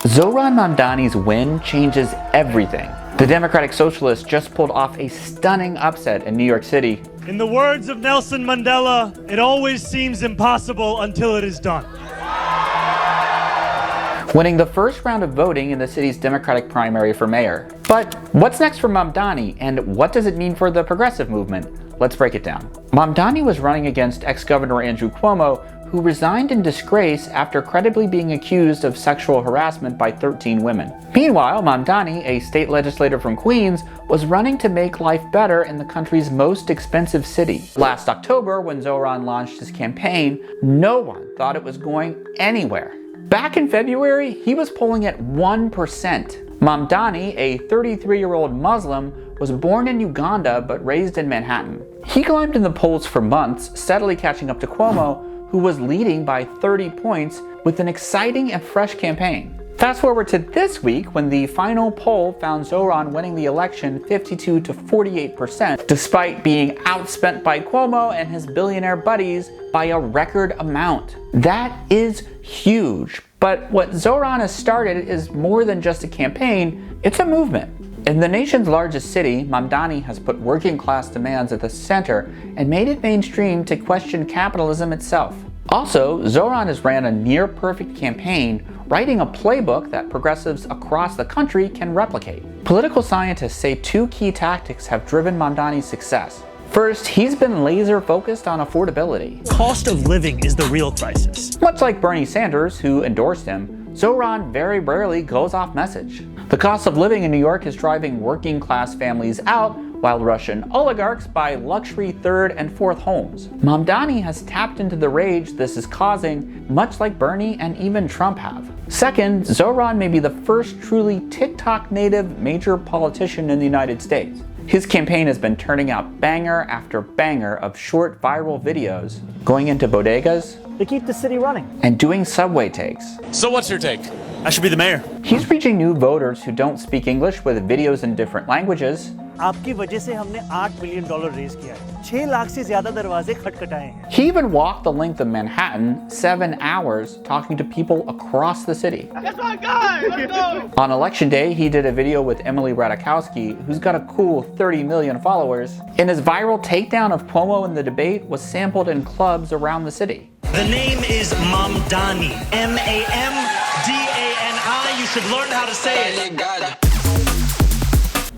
Zohran Mamdani's win changes everything. The Democratic Socialists just pulled off a stunning upset in New York City. In the words of Nelson Mandela, it always seems impossible until it is done. Winning the first round of voting in the city's Democratic primary for mayor. But what's next for Mamdani, and what does it mean for the progressive movement? Let's break it down. Mamdani was running against ex-Governor Andrew Cuomo, who resigned in disgrace after credibly being accused of sexual harassment by 13 women. Meanwhile, Mamdani, a state legislator from Queens, was running to make life better in the country's most expensive city. Last October, when Zohran launched his campaign, no one thought it was going anywhere. Back in February, he was polling at 1%. Mamdani, a 33-year-old Muslim, was born in Uganda but raised in Manhattan. He climbed in the polls for months, steadily catching up to Cuomo, who was leading by 30 points with an exciting and fresh campaign. Fast forward to this week, when the final poll found Zohran winning the election 52 to 48%, despite being outspent by Cuomo and his billionaire buddies by a record amount. That is huge. But what Zohran has started is more than just a campaign, it's a movement. In the nation's largest city, Mamdani has put working class demands at the center and made it mainstream to question capitalism itself. Also, Zohran has ran a near-perfect campaign, writing a playbook that progressives across the country can replicate. Political scientists say two key tactics have driven Mamdani's success. First, he's been laser-focused on affordability. Cost of living is the real crisis. Much like Bernie Sanders, who endorsed him, Zohran very rarely goes off message. The cost of living in New York is driving working class families out, while Russian oligarchs buy luxury third and fourth homes. Mamdani has tapped into the rage this is causing, much like Bernie and even Trump have. Second, Zohran may be the first truly TikTok native major politician in the United States. His campaign has been turning out banger after banger of short viral videos, going into bodegas To keep the city running. and doing subway takes. So what's your take? I should be the mayor. He's reaching new voters who don't speak English with videos in different languages. आपकी वजह से हमने $8 million raise किया है। 6 लाख से ज्यादा दरवाजे खटखटाए हैं। He even walked the length of Manhattan 7 hours talking to people across the city. That's my guy! Let's go! On election day, he did a video with Emily Ratajkowski, who's got a cool 30 million followers. And his viral takedown of Cuomo in the debate was sampled in clubs around the city. The name is Mamdani. M-A-M-D-A-N-I. You should learn how to say it.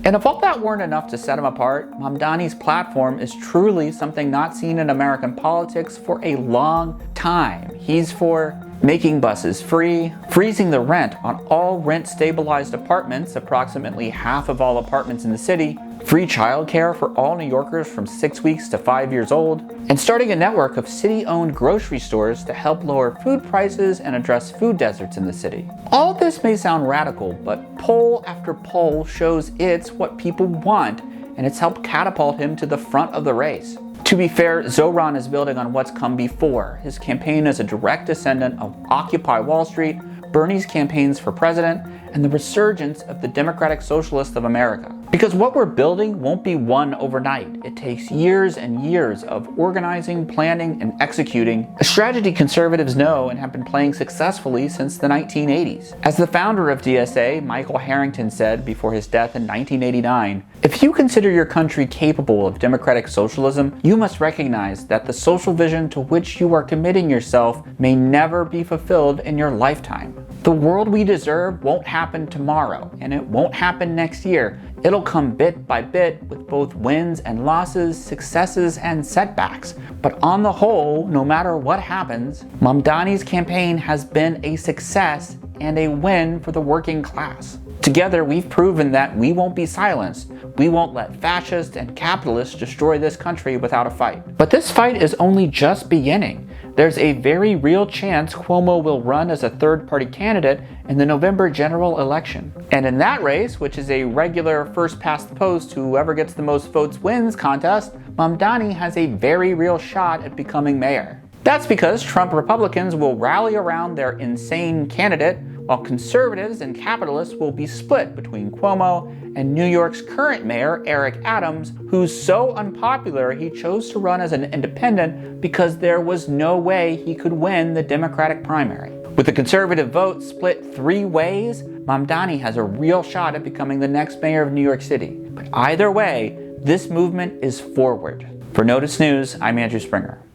And if all that weren't enough to set him apart, Mamdani's platform is truly something not seen in American politics for a long time. He's for making buses free, freezing the rent on all rent-stabilized apartments, approximately half of all apartments in the city, free childcare for all New Yorkers from 6 weeks to 5 years old, and starting a network of city-owned grocery stores to help lower food prices and address food deserts in the city. All this may sound radical, but poll after poll shows it's what people want, and it's helped catapult him to the front of the race. To be fair, Zohran is building on what's come before. His campaign is a direct descendant of Occupy Wall Street, Bernie's campaigns for president, and the resurgence of the Democratic Socialists of America. Because what we're building won't be won overnight. It takes years and years of organizing, planning, and executing, a strategy conservatives know and have been playing successfully since the 1980s. As the founder of DSA, Michael Harrington, said before his death in 1989, "If you consider your country capable of democratic socialism, you must recognize that the social vision to which you are committing yourself may never be fulfilled in your lifetime. The world we deserve won't happen tomorrow, and it won't happen next year. It'll come bit by bit with both wins and losses, successes and setbacks. But on the whole, no matter what happens, Mamdani's campaign has been a success and a win for the working class. Together, we've proven that we won't be silenced. We won't let fascists and capitalists destroy this country without a fight." But this fight is only just beginning. There's a very real chance Cuomo will run as a third-party candidate in the November general election. And in that race, which is a regular first-past-the-post whoever gets the most votes wins contest, Mamdani has a very real shot at becoming mayor. That's because Trump Republicans will rally around their insane candidate, while conservatives and capitalists will be split between Cuomo and New York's current mayor, Eric Adams, who's so unpopular he chose to run as an independent because there was no way he could win the Democratic primary. With the conservative vote split 3 ways, Mamdani has a real shot at becoming the next mayor of New York City. But either way, this movement is forward. For Notice News, I'm Andrew Springer.